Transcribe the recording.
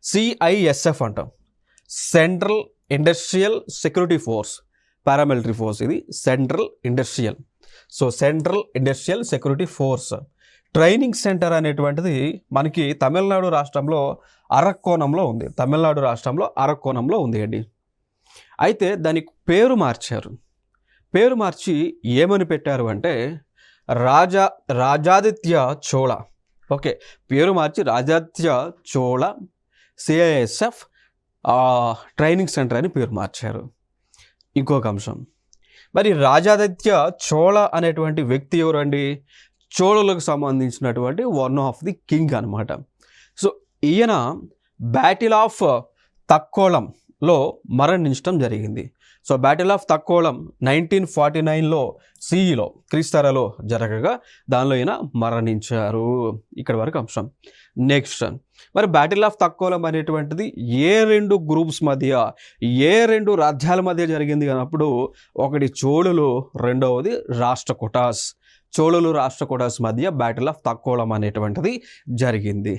CISF అంటాం, central industrial security force, paramilitary force. ఇది central industrial security force. Training centre అనేటువంటిది మనకి తమిళనాడు రాష్ట్రంలో అరక్కోణంలో ఉంది అండి. అయితే దానికి పేరు మార్చి ఏమని పెట్టారు అంటే రాజాదిత్య చోళ. ఓకే, పేరు మార్చి రాజాదిత్య చోళ సిఐఎస్ఎఫ్ ట్రైనింగ్ సెంటర్ అని పేరు మార్చారు. ఇంకొక అంశం, మరి రాజాదిత్య చోళ అనేటువంటి వ్యక్తి ఎవరండి? చోళులకు సంబంధించినటువంటి వన్ ఆఫ్ ది కింగ్ అనమాట. సో ఈయన బ్యాటిల్ ఆఫ్ తక్కోలంలో మరణించడం జరిగింది. సో బ్యాటిల్ ఆఫ్ తక్కోలం 1949లో సిఈలో క్రీస్తరలో జరగగా దానిలో ఈయన మరణించారు. ఇక్కడ వరకు అంశం. నెక్స్ట్, మరి బ్యాటిల్ ఆఫ్ తక్కోలం అనేటువంటిది ఏ రెండు గ్రూప్స్ మధ్య, ఏ రెండు రాజ్యాల మధ్య జరిగింది అన్నప్పుడు, ఒకటి చోళులు, రెండవది రాష్ట్రకూటాస్. చోళులు రాష్ట్రకూటాస్ మధ్య బ్యాటిల్ ఆఫ్ తక్కోలం అనేటువంటిది జరిగింది.